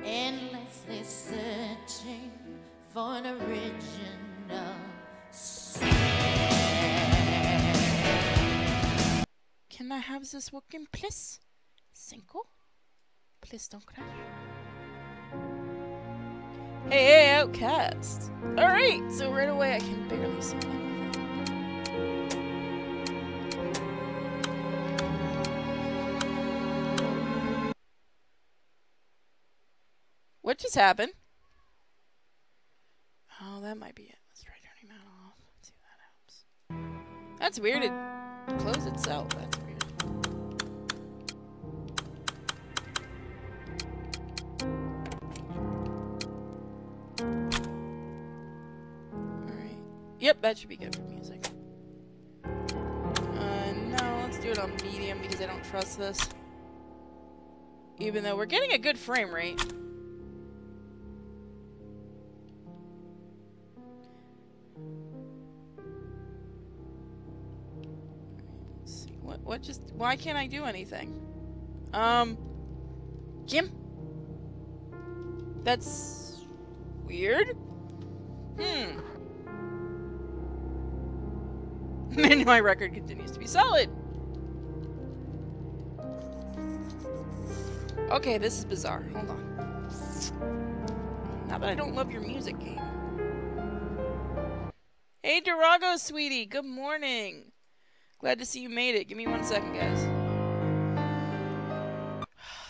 endlessly searching for an original sound. Can I have this working, please? Cinco? Please don't crash. Hey, Outcast! Alright, so right away I can barely see anything. What just happened? Oh, that might be it. Let's try turning that off. Let's see if that helps. That's weird. It closed itself. That's weird. Alright. Yep, that should be good for music. No, let's do it on medium because I don't trust this. Even though we're getting a good frame rate. What just... Why can't I do anything? Jim? That's... weird? And my record continues to be solid. Okay, this is bizarre. Hold on. Not that I don't love your music game. Hey, Durago, sweetie. Good morning. Glad to see you made it. Give me 1 second, guys.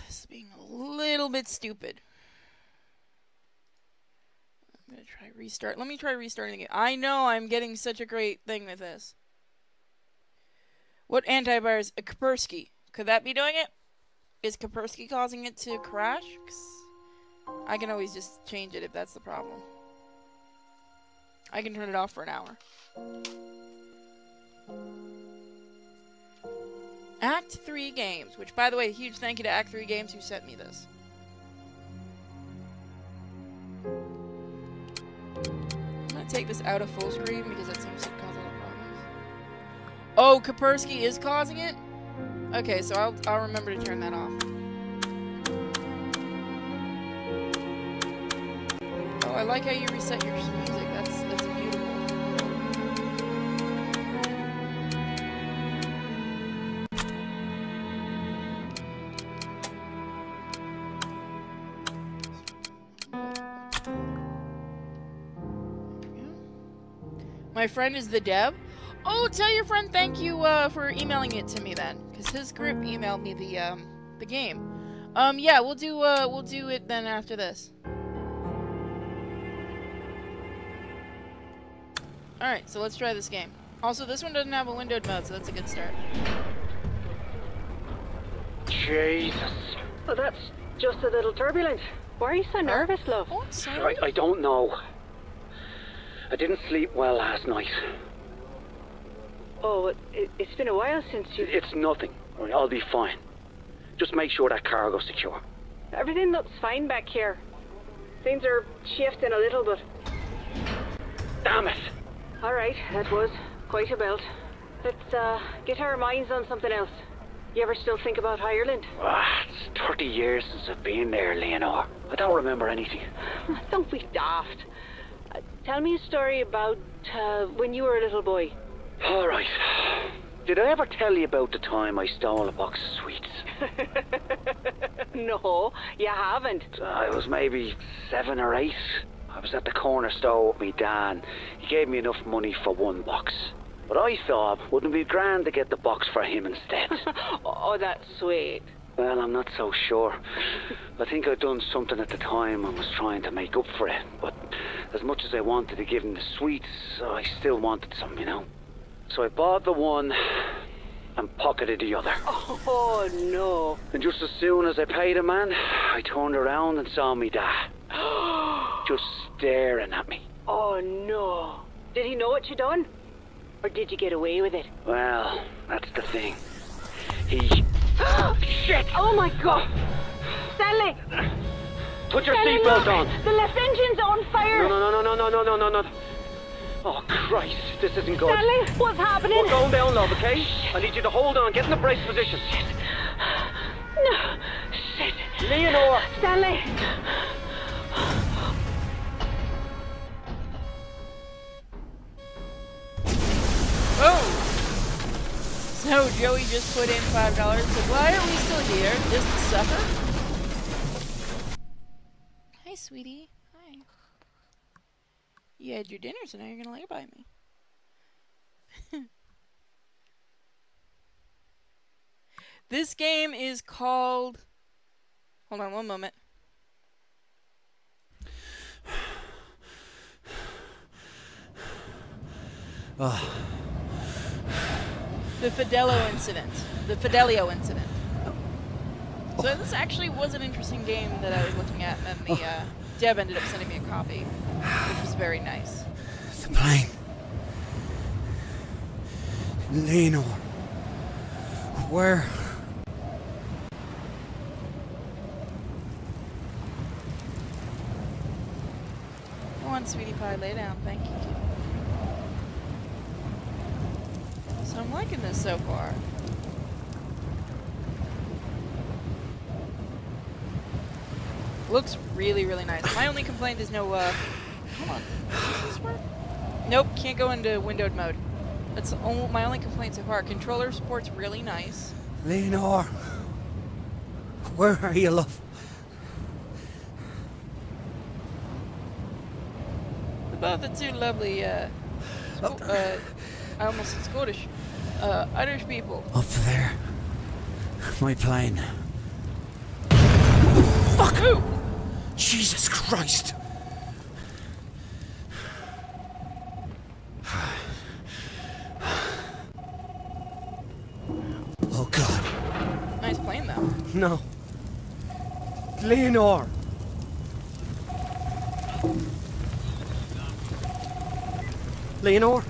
This is being a little bit stupid. I'm gonna try restart. Let me try restarting the game. I know I'm getting such a great thing with this. What antivirus? A Kaspersky. Could that be doing it? Is Kaspersky causing it to crash? 'Cause I can always just change it if that's the problem. I can turn it off for an hour. Act 3 Games, which, by the way, huge thank you to Act 3 Games who sent me this. I'm gonna take this out of full screen because that seems to cause a lot of problems. Oh, Kaspersky is causing it? Okay, so I'll remember to turn that off. Oh, I like how you reset your music. That's beautiful. My friend is the dev. Oh, tell your friend thank you for emailing it to me then, because his group emailed me the game. Yeah, we'll do it then after this. All right, so let's try this game. Also, this one doesn't have a windowed mode, so that's a good start. Jesus. Well, that's just a little turbulent. Why are you so nervous, love? Oh, sorry. I don't know. I didn't sleep well last night. Oh, it's been a while since you... It's nothing. I'll be fine. Just make sure that cargo's secure. Everything looks fine back here. Things are shifting a little, but... Damn it! All right, that was quite a belt. Let's get our minds on something else. You ever still think about Ireland? It's 30 years since I've been there, Leonor. I don't remember anything. Don't be daft. Tell me a story about when you were a little boy. All right. Did I ever tell you about the time I stole a box of sweets? No, you haven't. I was maybe 7 or 8. I was at the corner store with me dad. He gave me enough money for 1 box. But I thought, wouldn't it be grand to get the box for him instead? Oh, that's sweet. Well, I'm not so sure. I think I'd done something at the time and was trying to make up for it. But as much as I wanted to give him the sweets, I still wanted some, you know. So I bought the one and pocketed the other. Oh, no. And just as soon as I paid the man, I turned around and saw me dad. Just staring at me. Oh, no. Did he know what you done? Or did you get away with it? Well, that's the thing. He... Shit! Oh, my God! Stanley! Put your Stanley, seatbelt look! on! The left engine's on fire! No. Oh, Christ, this isn't good. Stanley, what's happening? We're going down, love, okay? I need you to hold on. Get in the brace position. No. Shit. Leonor! Stanley! No, Joey just put in $5. Said, why are we still here? Just to suffer? Hi, sweetie. Hi. You had your dinner, so now you're gonna lay by me. This game is called... Hold on one moment. Oh. The Fidelio incident. The Fidelio incident. So this actually was an interesting game that I was looking at, and then the dev ended up sending me a copy, which was very nice. The plane. Leonor. Where? Go on, sweetie pie, lay down. Thank you. So I'm liking this so far. Looks really, really nice. My only complaint is no, hold on. Does this work? Nope, can't go into windowed mode. That's my only complaint so far. Controller support's really nice. Leonor. Where are you, love? Both the two lovely, I almost said Scottish, Irish people. Up there. My plane. Fuck who? Jesus Christ! Oh God. Nice plane though. No. Leonor. Leonor?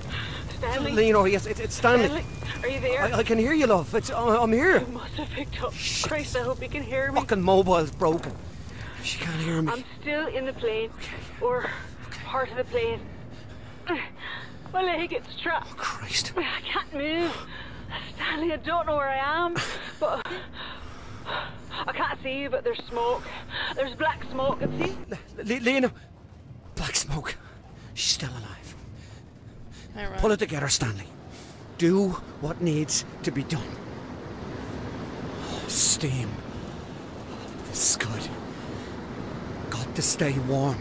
Stanley? Leonor, yes, it's Stanley. Stanley, are you there? I can hear you, love. I'm here. You must have picked up. Christ, I hope you can hear me. Fucking mobile's broken. She can't hear me. I'm still in the plane. Or part of the plane. My leg gets trapped. Oh, Christ. I can't move. Stanley, I don't know where I am. But I can't see you, but there's smoke. There's black smoke, and see? Lena. Black smoke. She's still alive. Right. Pull it together, Stanley. Do what needs to be done. Oh, steam. This is good. Got to stay warm.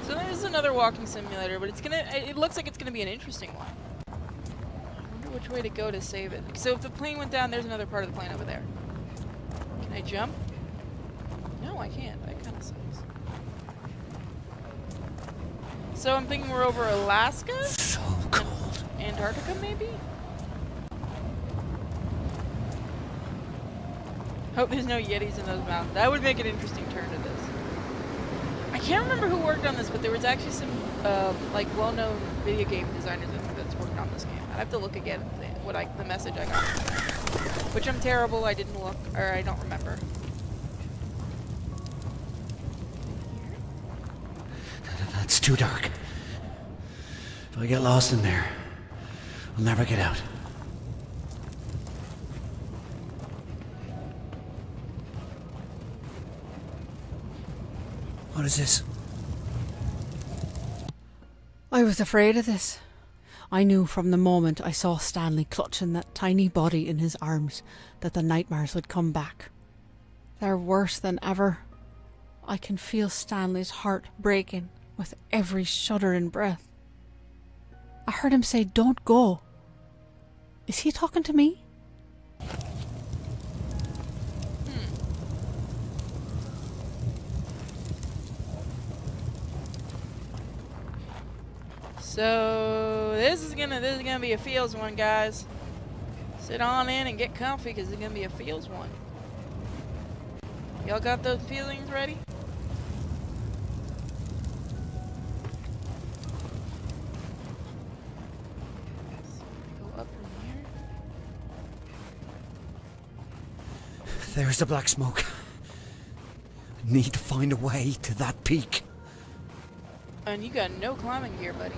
So there's another walking simulator, but it looks like it's gonna be an interesting one. I wonder which way to go to save it. So if the plane went down, there's another part of the plane over there. Can I jump? No, I can't. That kind of sucks. So I'm thinking we're over Alaska? So cold. Antarctica, maybe? Hope there's no Yetis in those mountains. That would make an interesting turn to this. I can't remember who worked on this, but there was actually some, like, well-known video game designers that's worked on this game. I'd have to look again at the message I got. Which I'm terrible, I didn't look, or I don't remember. It's too dark. If I get lost in there, I'll never get out. What is this? I was afraid of this. I knew from the moment I saw Stanley clutching that tiny body in his arms that the nightmares would come back. They're worse than ever. I can feel Stanley's heart breaking with every shuddering breath. I heard him say, "Don't go." Is he talking to me? So this is gonna be a feels one, guys. Sit on in and get comfy because it's gonna be a feels one. Y'all got those feelings ready? Go up from here. There's the black smoke. I need to find a way to that peak. And you got no climbing gear, buddy.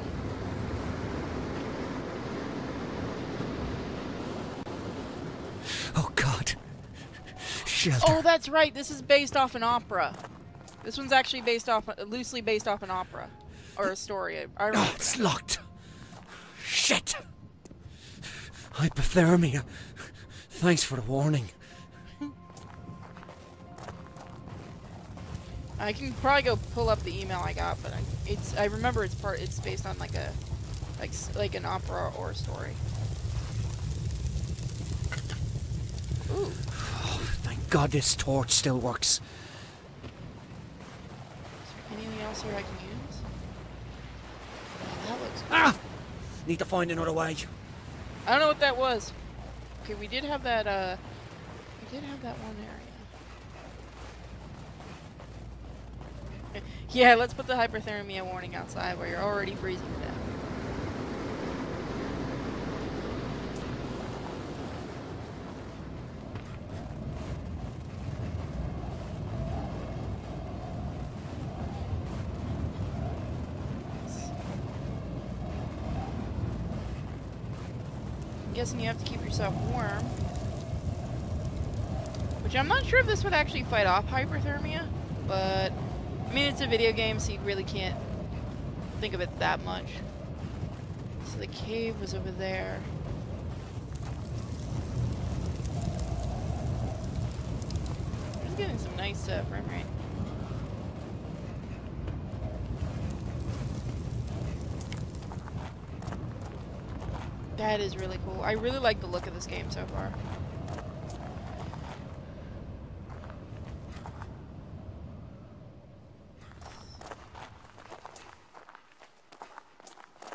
Oh God. Shelter. Oh, that's right. This is based off an opera. This one's actually loosely based off an opera or a story. I remember. Oh, it's locked. Shit. Hypothermia. Thanks for the warning. I can probably go pull up the email I got, but I remember it's based on like an opera or a story. Ooh. Oh, thank God this torch still works. Is there anything else here I can use? Oh, that looks cool. Ah! Need to find another way. I don't know what that was. Okay, we did have that one area. Yeah, let's put the hypothermia warning outside where you're already freezing to death. I'm guessing you have to keep yourself warm. Which I'm not sure if this would actually fight off hypothermia, but I mean, it's a video game, so you really can't think of it that much. So the cave was over there. I'm just getting some nice frame rate. That is really cool. I really like the look of this game so far.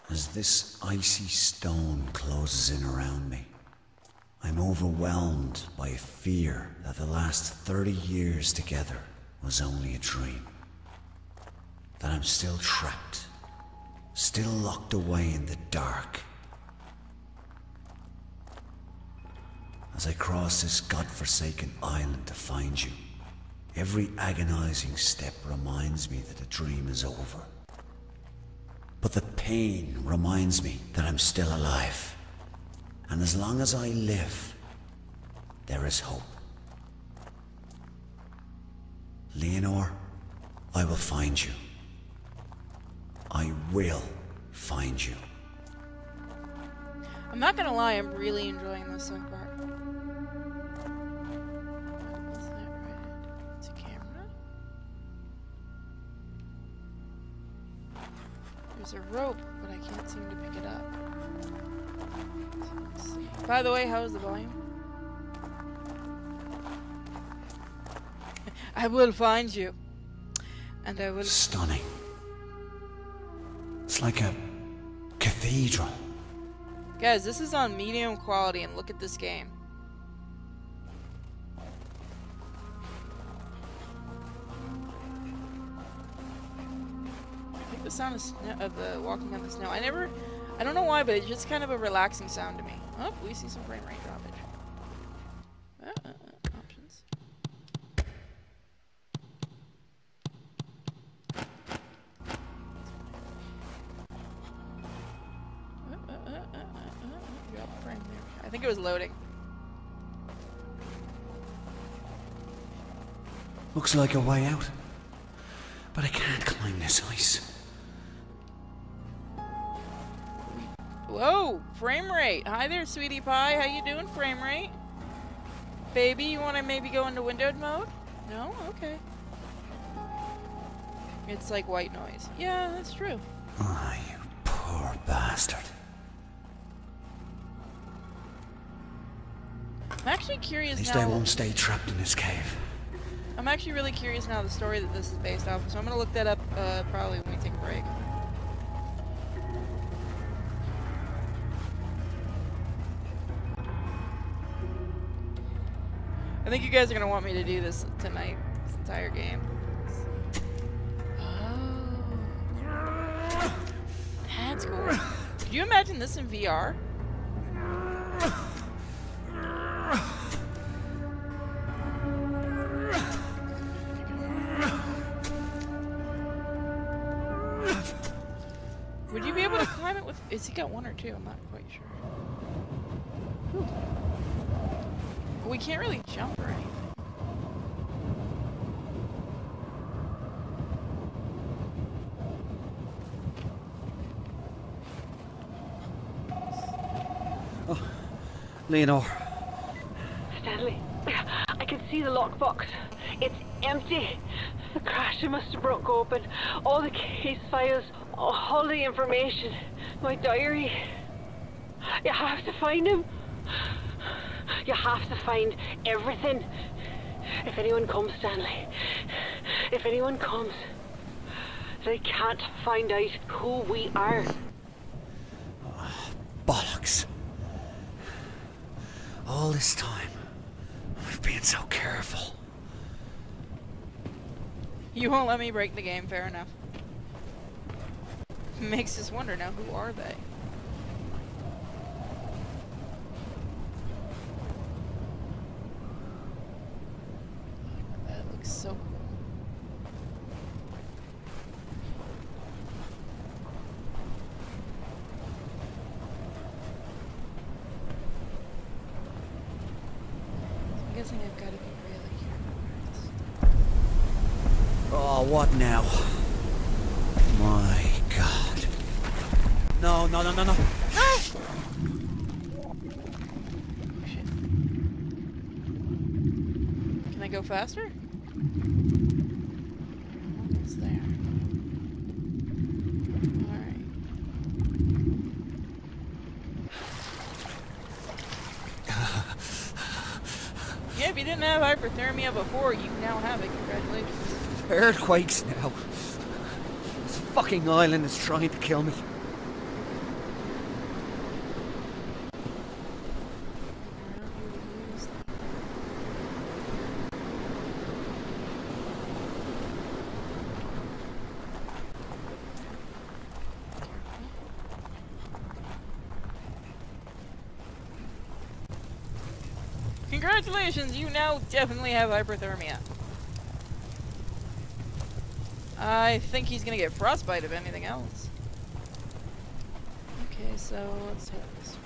As this icy stone closes in around me, I'm overwhelmed by a fear that the last 30 years together was only a dream. That I'm still trapped, still locked away in the dark. As I cross this godforsaken island to find you, every agonizing step reminds me that the dream is over. But the pain reminds me that I'm still alive. And as long as I live, there is hope. Leonore, I will find you. I will find you. I'm not gonna lie, I'm really enjoying this so far. Is that right? It's a camera? There's a rope, but I can't seem to pick it up. So let's see. By the way, how is the volume? I will find you. And I will... Stunning. It's like a cathedral. Guys, this is on medium quality, and look at this game. I like the sound of the walking on the snow. I don't know why, but it's just kind of a relaxing sound to me. Oh, we see some frame rate droppage. Options. Drop frame there. I think it was loading. Looks like a way out. But I can't climb this ice. Whoa, frame rate. Hi there, sweetie pie. How you doing, frame rate? Baby, you want to maybe go into windowed mode? No? Okay. It's like white noise. Yeah, that's true. Ah, you poor bastard. I'm actually curious At least now. I won't stay trapped in this cave. I'm actually really curious now the story that this is based off of, so I'm gonna look that up probably when we take a break. I think you guys are gonna want me to do this tonight, this entire game. Oh, that's cool. Could you imagine this in VR? Would you be able to climb it with... Is he got one or two? I'm not quite sure. Whew. But we can't really jump or anything. Leonor. Stanley, I can see the lockbox. It's empty. The crasher must have broke open. All the case files, all the information. My diary. You have to find him. You have to find everything. If anyone comes, Stanley, if anyone comes, they can't find out who we are. Oh, bollocks. All this time, we've been so careful. You won't let me break the game, fair enough. Makes us wonder now, who are they? That looks so cool. I'm guessing I've got to be really careful. Oh, what now? My God. No, no, no, no, no. Oh, shit. Can I go faster? It's there. Alright. Yeah, if you didn't have hyperthermia before, you now have it. Congratulations. Earthquakes now. This fucking island is trying to kill me. Congratulations, you now definitely have hyperthermia. I think he's gonna get frostbite if anything else. Okay, so let's take this way.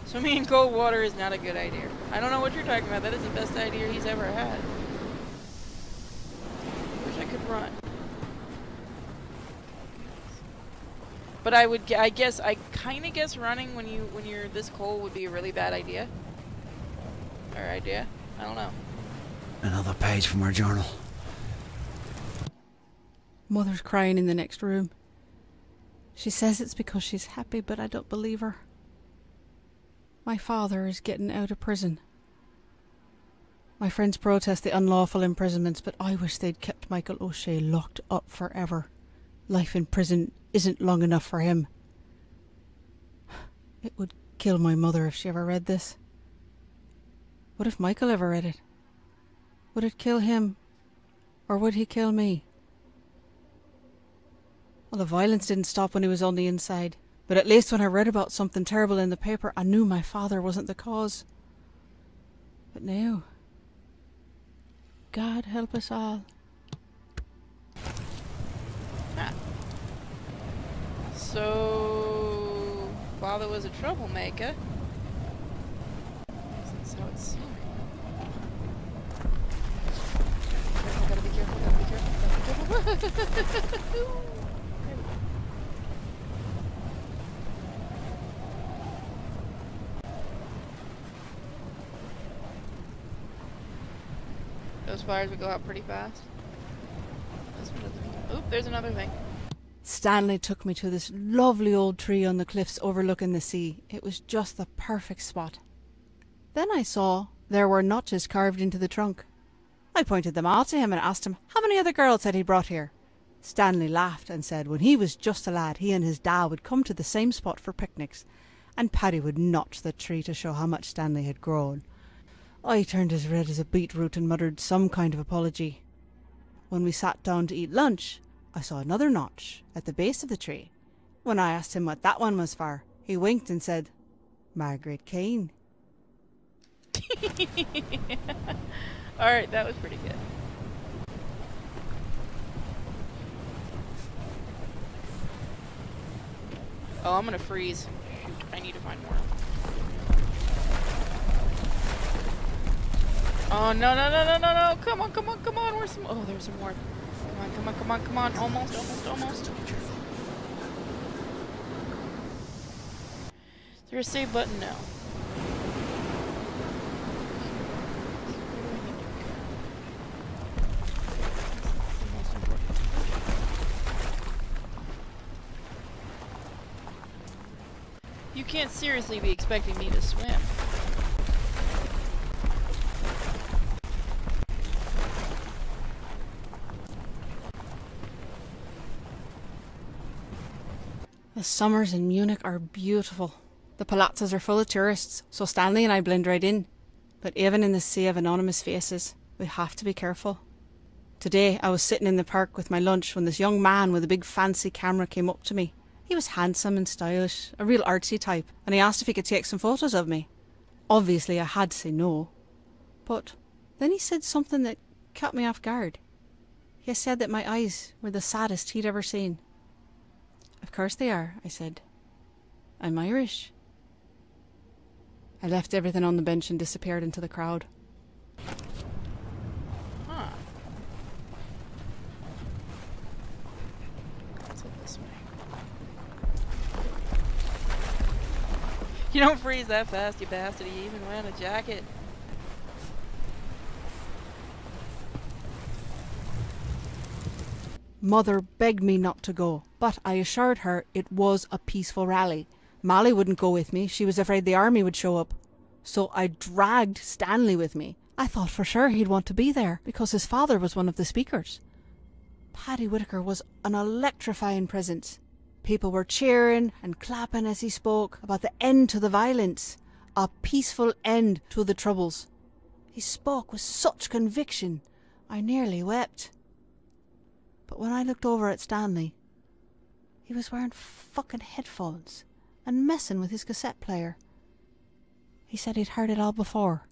Swimming in cold water is not a good idea. I don't know what you're talking about. That is the best idea he's ever had. Wish I could run. But I kind of guess running when you're this cold would be a really bad idea. Or idea. I don't know. Another page from our journal. Mother's crying in the next room. She says it's because she's happy, but I don't believe her. My father is getting out of prison. My friends protest the unlawful imprisonments, but I wish they'd kept Michael O'Shea locked up forever. Life in prison isn't long enough for him. It would kill my mother if she ever read this. What if Michael ever read it? Would it kill him? Or would he kill me? Well, the violence didn't stop when he was on the inside. But at least when I read about something terrible in the paper, I knew my father wasn't the cause. But now, God help us all. Ah. So, father was a troublemaker. That's how it's seeming. Gotta be careful, gotta be careful, gotta be careful. Those fires would go out pretty fast. Oop, there's another thing. Stanley took me to this lovely old tree on the cliffs overlooking the sea. It was just the perfect spot. Then I saw there were notches carved into the trunk. I pointed them out to him and asked him how many other girls had he brought here. Stanley laughed and said when he was just a lad, he and his dad would come to the same spot for picnics, and Paddy would notch the tree to show how much Stanley had grown. I turned as red as a beetroot and muttered some kind of apology. When we sat down to eat lunch, I saw another notch at the base of the tree. When I asked him what that one was for, he winked and said, Margaret Kane. Alright, that was pretty good. Oh, I'm gonna freeze. Shoot, I need to find more. Oh, no, no, no, no, no, no. Come on, come on, come on. Where's some... Oh, there's some more. Come on, come on, come on, come on. Almost, almost, almost. Is there a save button? No. You can't seriously be expecting me to swim. The summers in Munich are beautiful. The palazzas are full of tourists, so Stanley and I blend right in. But even in the sea of anonymous faces, we have to be careful. Today, I was sitting in the park with my lunch when this young man with a big fancy camera came up to me. He was handsome and stylish, a real artsy type, and he asked if he could take some photos of me. Obviously, I had to say no. But then he said something that caught me off guard. He said that my eyes were the saddest he'd ever seen. Of course they are, I said. I'm Irish. I left everything on the bench and disappeared into the crowd. Huh. Let's head this way. You don't freeze that fast, you bastard. You even wearing a jacket. Mother begged me not to go, but I assured her it was a peaceful rally. Molly wouldn't go with me. She was afraid the army would show up. So I dragged Stanley with me. I thought for sure he'd want to be there because his father was one of the speakers. Paddy Whitaker was an electrifying presence. People were cheering and clapping as he spoke about the end to the violence, a peaceful end to the troubles. He spoke with such conviction, I nearly wept. But when I looked over at Stanley, he was wearing fucking headphones and messing with his cassette player. He said he'd heard it all before.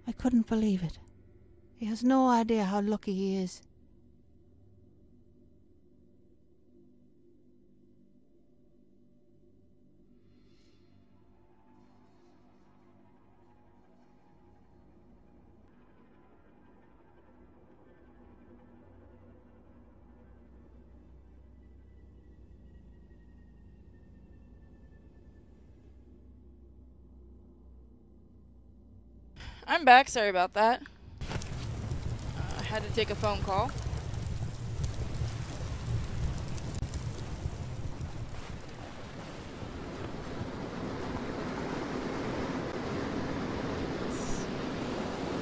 I couldn't believe it. He has no idea how lucky he is. I'm back, sorry about that. I had to take a phone call.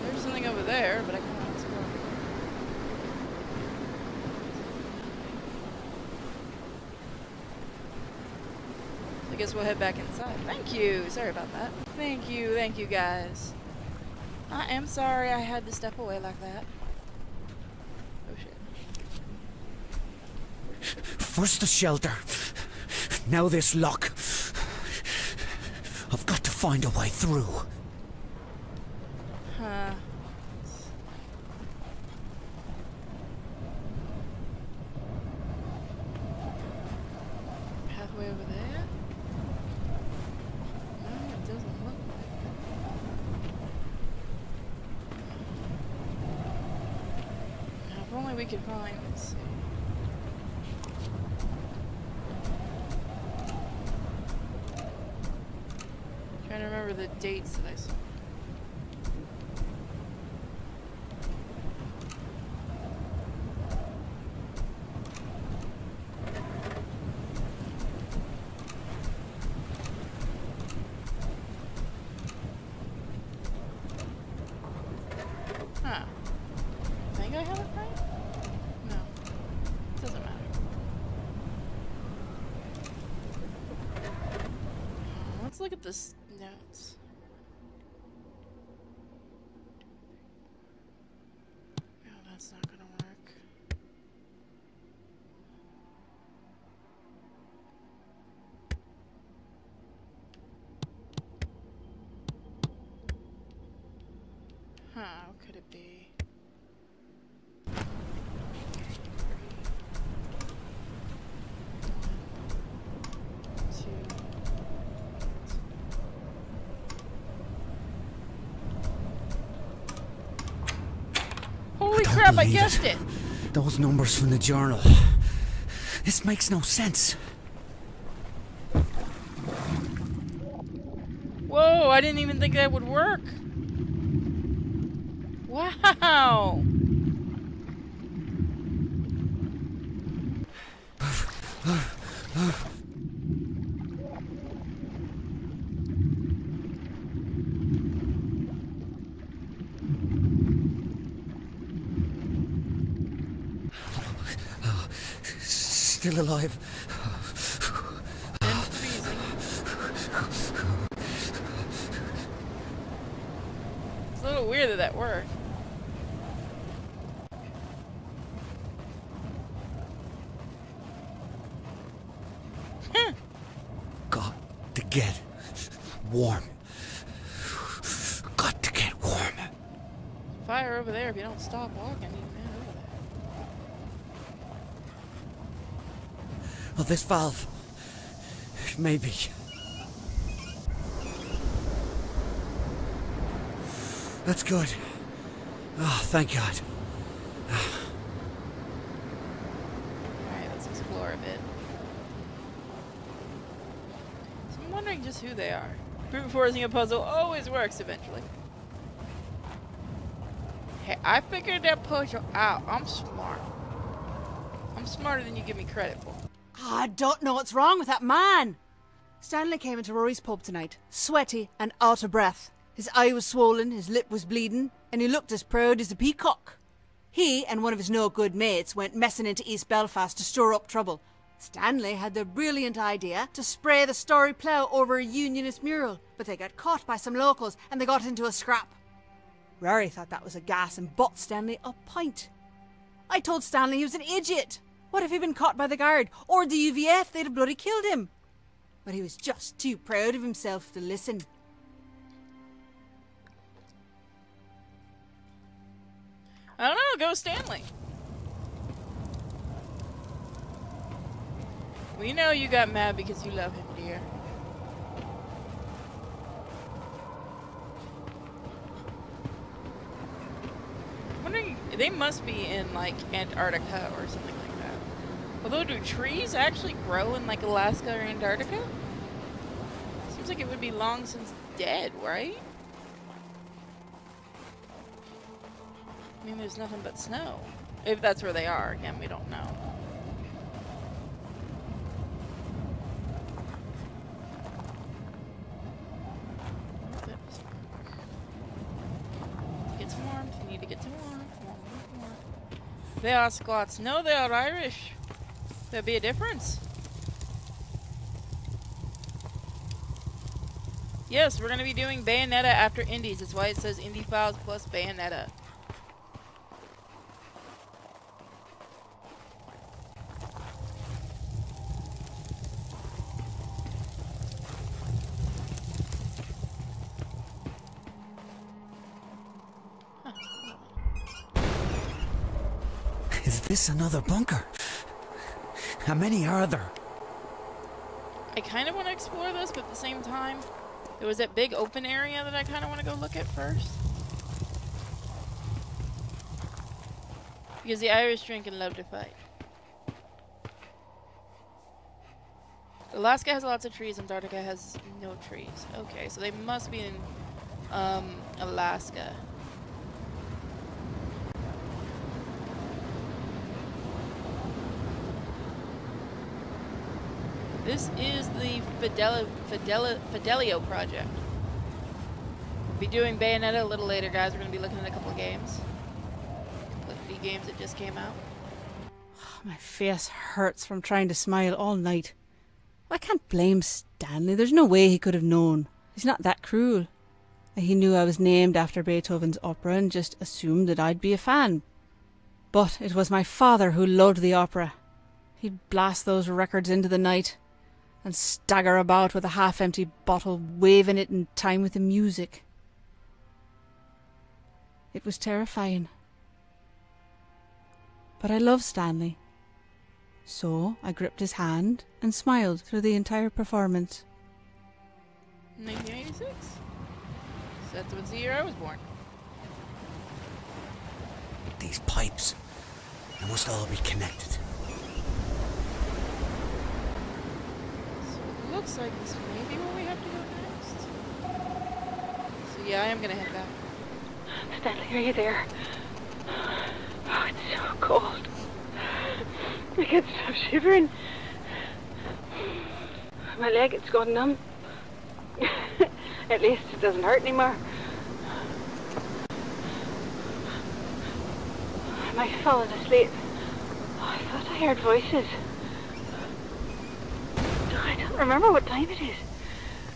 There's something over there, but I can't explore. I guess we'll head back inside. Thank you, sorry about that. Thank you guys. I am sorry I had to step away like that. Oh shit. First the shelter, now this lock. I've got to find a way through. Huh. Pathway over there? No, it doesn't look like it. Now, if only we could find, let's see. Trying to remember the dates that I saw. Huh. I think I have it right? No. Doesn't matter. Let's look at this notes. No, that's not gonna work. Huh, what could it be? Holy crap, I guessed it! Those numbers from the journal. This makes no sense. I didn't even think that would work. Wow. Still alive. And freezing. It's a little weird that that worked. Got to get warm. Got to get warm. Fire over there if you don't stop walking. You man over there. Oh, this valve. Maybe. That's good. Oh, thank God. Alright, let's explore a bit. So I'm wondering just who they are. Brute forcing a puzzle always works eventually. Hey, I figured that puzzle out. I'm smart. I'm smarter than you give me credit for. I don't know what's wrong with that man. Stanley came into Rory's pub tonight, sweaty and out of breath. His eye was swollen, his lip was bleeding, and he looked as proud as a peacock. He and one of his no-good mates went messing into East Belfast to stir up trouble. Stanley had the brilliant idea to spray the Story Plough over a Unionist mural, but they got caught by some locals and they got into a scrap. Rory thought that was a gas and bought Stanley a pint. I told Stanley he was an idiot. What if he'd been caught by the guard or the UVF? They'd have bloody killed him. But he was just too proud of himself to listen. I don't know, go Stanley. We know you got mad because you love him, dear. I'm wondering, they must be in like Antarctica or something like that. Although, do trees actually grow in like Alaska or Antarctica? Seems like it would be long since dead, right? I mean, there's nothing but snow. If that's where they are. Again, we don't know. Get some warmth. You need to get some warmth. They are Scots. No, they are Irish. There'd be a difference. Yes, we're going to be doing Bayonetta after Indies. That's why it says Indie Files plus Bayonetta. Is this another bunker? How many are there? I kind of want to explore this, but at the same time, there was that big open area that I kind of want to go look at first. Because the Irish drink and love to fight. Alaska has lots of trees, Antarctica has no trees. Okay, so they must be in Alaska. This is the Fidelio project. We'll be doing Bayonetta a little later, guys. We're going to be looking at a couple of games. The games that just came out. My face hurts from trying to smile all night. I can't blame Stanley. There's no way he could have known. He's not that cruel. He knew I was named after Beethoven's opera and just assumed that I'd be a fan. But it was my father who loved the opera. He'd blast those records into the night and stagger about with a half-empty bottle, waving it in time with the music. It was terrifying. But I loved Stanley. So I gripped his hand and smiled through the entire performance. 1986? So that's the year I was born. These pipes. They must all be connected. So it looks like this may be where we have to go next. So yeah, I am gonna head back. Stanley, are you there? Oh, it's so cold. I can't stop shivering. My leg, it's gone numb. At least it doesn't hurt anymore. I might have fallen asleep. Oh, I thought I heard voices. I don't remember what time it is.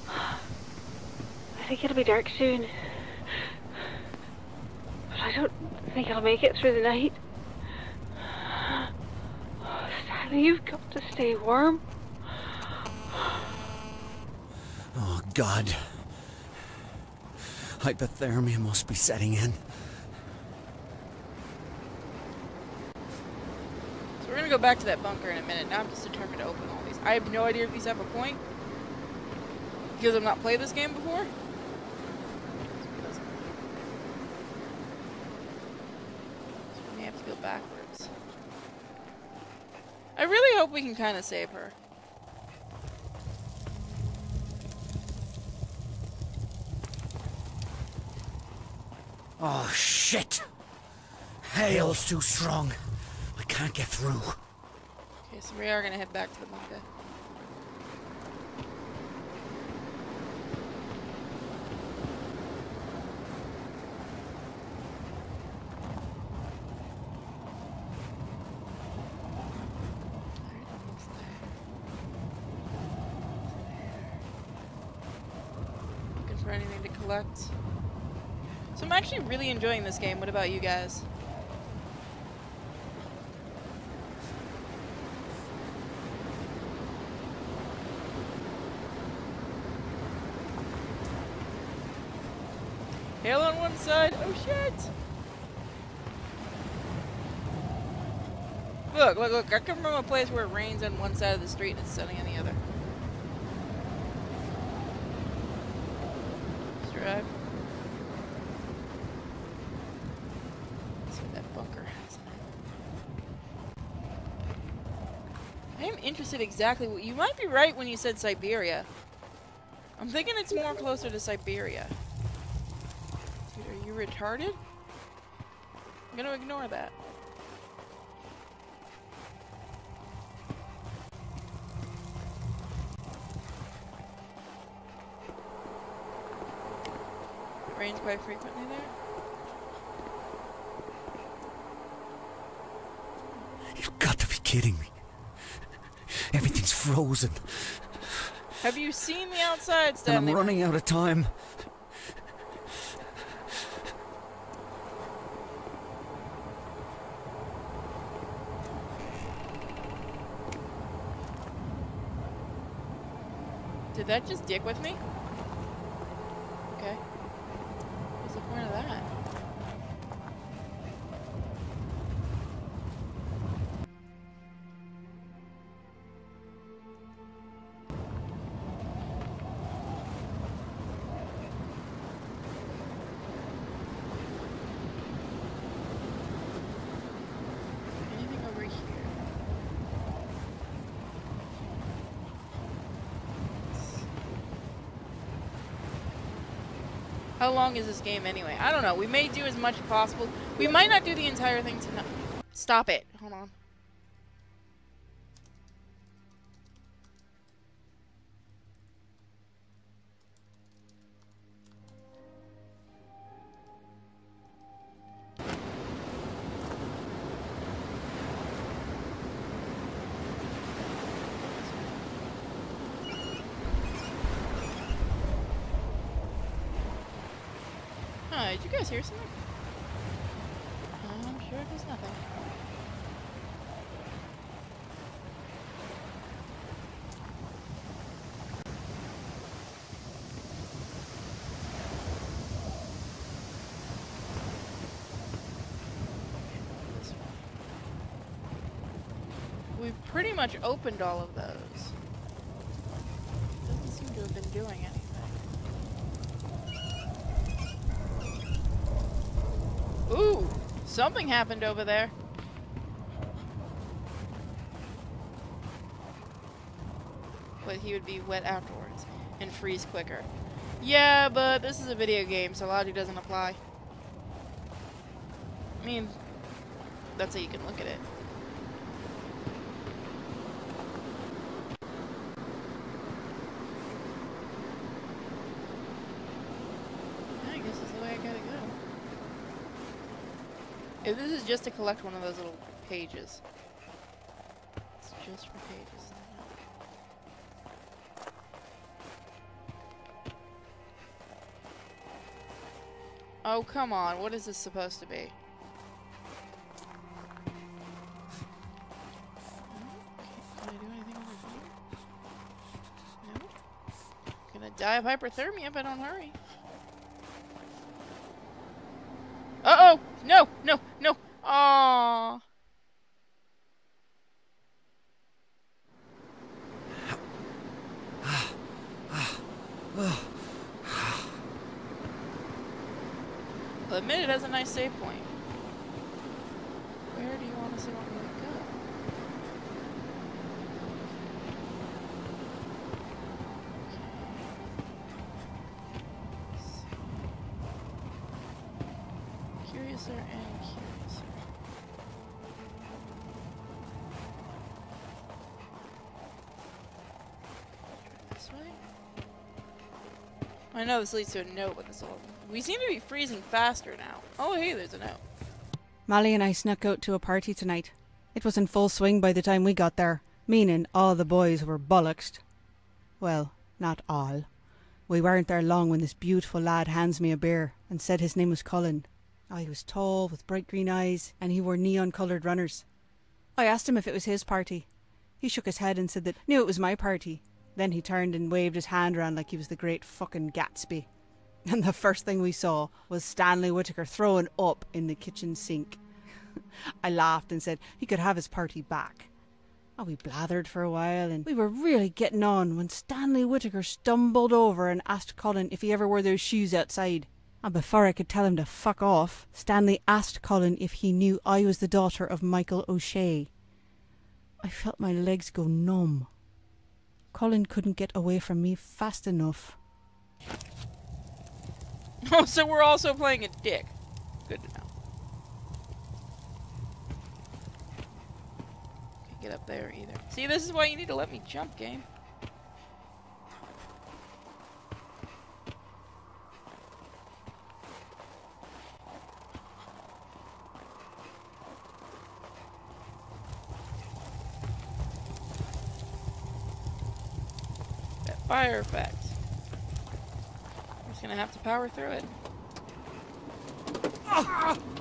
I think it'll be dark soon. But I don't think I'll make it through the night. Oh, Stanley, you've got to stay warm. Oh, God. Hypothermia must be setting in. So we're gonna go back to that bunker in a minute. Now I'm just determined to open all these. I have no idea if these have a point. Because I've not played this game before. So we may have to go backwards. I really hope we can kind of save her. Oh, shit! Hail's too strong. I can't get through. Okay, so we are gonna head back to the bunker. Alright, almost there. Looking for anything to collect. So I'm actually really enjoying this game. What about you guys? Hail on one side. Oh shit! Look, look, look. I come from a place where it rains on one side of the street and it's sunny on the other. Let's drive. Let's see what that bunker has in it. I am interested exactly what... You might be right when you said Siberia. I'm thinking it's more closer to Siberia. Dude, are you retarded? I'm gonna ignore that. It rains quite frequently there. You've got to be kidding me. Everything's frozen. Have you seen the outside, And Stanley? I'm running out of time. Did that just dick with me? Okay. What's the point of that? Anything over here? How long is this game anyway? I don't know. We may do as much as possible. We might not do the entire thing tonight. Stop it. Hold on. Did you guys hear something? I'm sure it was nothing. This one. We've pretty much opened all of those. Doesn't seem to have been doing anything. Ooh, something happened over there. But he would be wet afterwards and freeze quicker. Yeah, but this is a video game, so logic doesn't apply. I mean, that's how you can look at it. I guess that's the way I gotta go. If this is just to collect one of those little pages. It's just for pages. Oh, come on. What is this supposed to be? Can I do anything on the phone? No? I'm gonna die of hyperthermia if I don't hurry. Uh-oh! No! No! No! Aww! I'll admit it has a nice save point. Where do you honestly want me to go? Okay. Curiouser and curiouser. This way? I know this leads to a note, but this will... We seem to be freezing faster now. Oh, hey, there's a note. Molly and I snuck out to a party tonight. It was in full swing by the time we got there, meaning all the boys were bollocksed. Well, not all. We weren't there long when this beautiful lad hands me a beer and said his name was Colin. Oh, he was tall, with bright green eyes, and he wore neon-coloured runners. I asked him if it was his party. He shook his head and said that knew it was my party. Then he turned and waved his hand around like he was the great fucking Gatsby. And the first thing we saw was Stanley Whittaker throwing up in the kitchen sink. I laughed and said he could have his party back. Oh, we blathered for a while and we were really getting on when Stanley Whittaker stumbled over and asked Colin if he ever wore those shoes outside. And before I could tell him to fuck off, Stanley asked Colin if he knew I was the daughter of Michael O'Shea. I felt my legs go numb. Colin couldn't get away from me fast enough. Oh, so we're also playing a dick. Good to know. Can't get up there either. See, this is why you need to let me jump, game. That fire effect. Gonna have to power through it.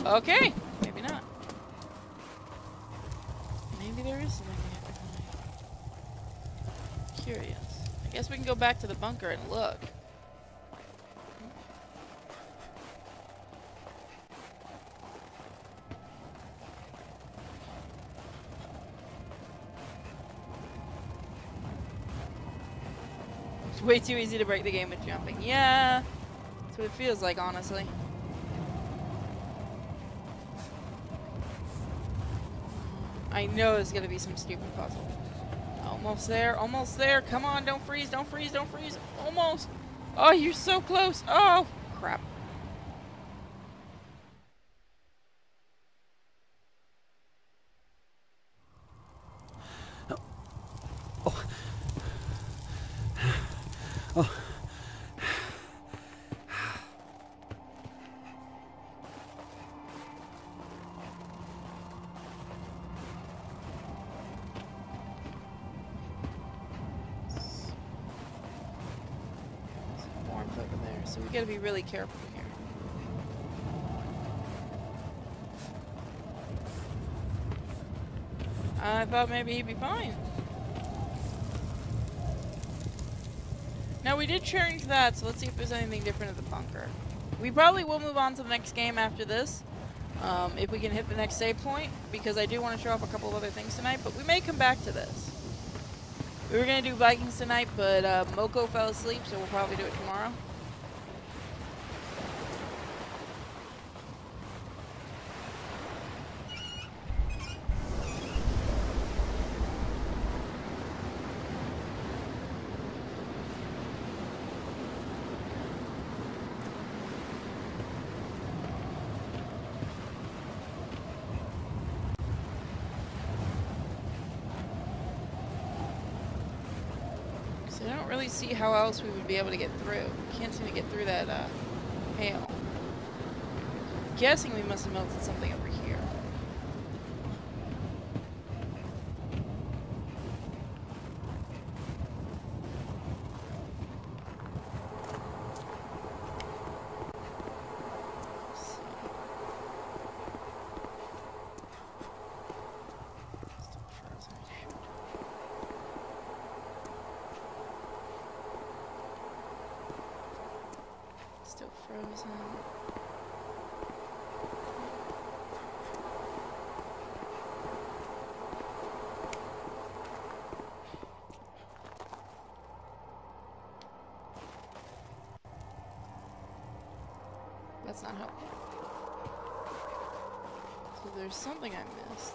Okay, maybe not. Maybe there is something we have to find. Curious. I guess we can go back to the bunker and look. It's way too easy to break the game with jumping. Yeah, that's what it feels like, honestly. I know there's gonna be some stupid puzzle. Almost there, almost there. Come on, don't freeze, don't freeze, don't freeze. Almost. Oh, you're so close. Oh, crap. Oh. Warmth over there, so we gotta be really careful here. I thought maybe he'd be fine. Now we did change that, so let's see if there's anything different at the bunker. We probably will move on to the next game after this, if we can hit the next save point, because I do want to show off a couple of other things tonight, but we may come back to this. We were going to do Vikings tonight, but Moko fell asleep, so we'll probably do it tomorrow. So I don't really see how else we would be able to get through. Can't seem to get through that hail. Guessing we must have melted something over here. Still frozen. That's not helpful. So there's something I missed.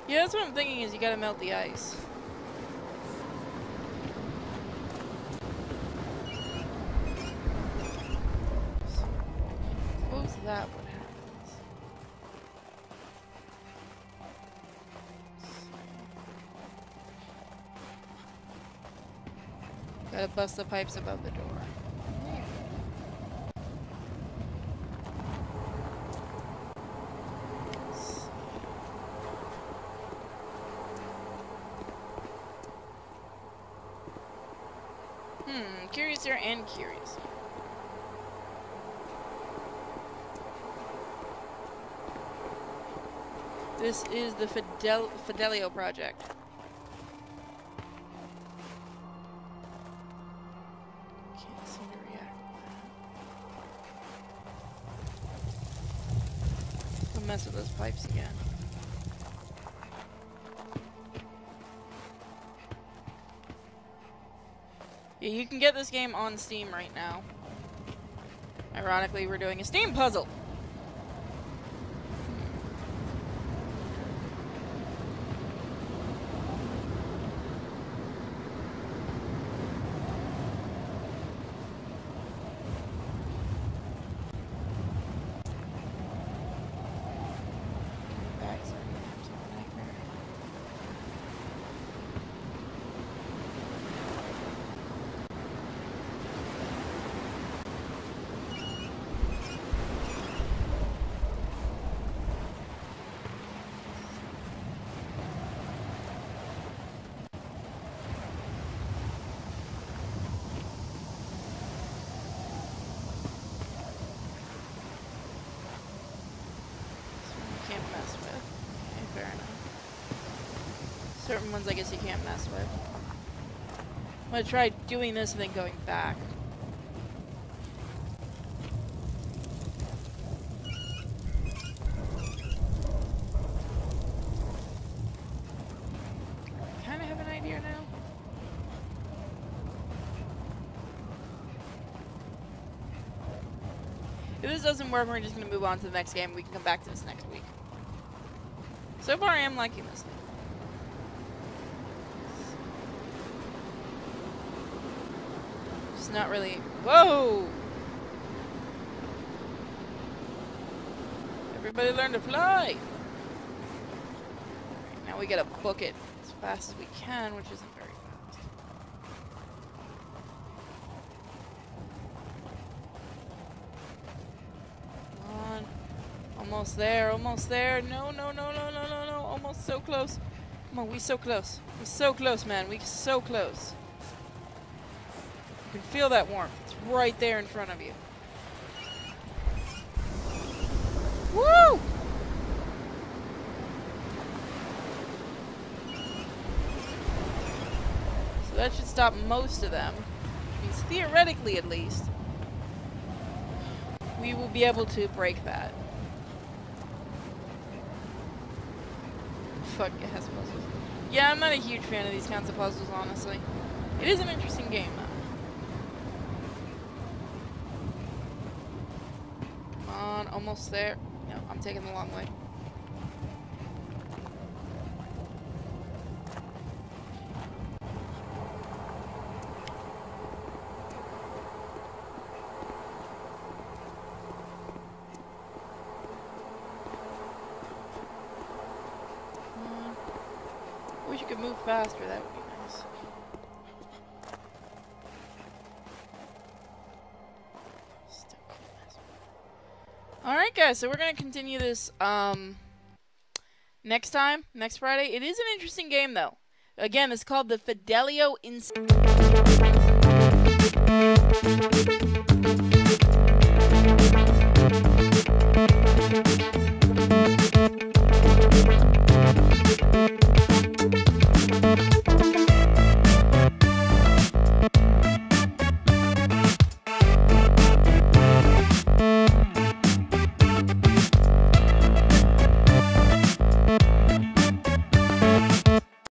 Yeah, that's what I'm thinking is you gotta melt the ice. So, close that, what happens? Gotta bust the pipes above the door. Curious there and curious. This is the Fidelio project. Can't seem to react to that. Don't mess with those pipes again. Yeah, you can get this game on Steam right now. Ironically, we're doing a Steam puzzle. Certain ones I guess you can't mess with. I'm gonna try doing this and then going back. Kinda have an idea now. If this doesn't work, we're just gonna move on to the next game. We can come back to this next week. So far I am liking this thing. Not really. Whoa! Everybody learn to fly! Right, now we gotta book it as fast as we can, which isn't very fast. Come on. Almost there, almost there. No, no, no, no, no, no, no. Almost so close. Come on, we so close. We so close, man. We so close. You can feel that warmth. It's right there in front of you. Woo! So that should stop most of them. Which means theoretically, at least, we will be able to break that. Fuck, it has puzzles. Yeah, I'm not a huge fan of these kinds of puzzles, honestly. It is an interesting game, though. Almost there. No, I'm taking the long way. you could move faster, that would be nice. Alright guys, so we're gonna continue this next time, next Friday. It is an interesting game though. Again, it's called the Fidelio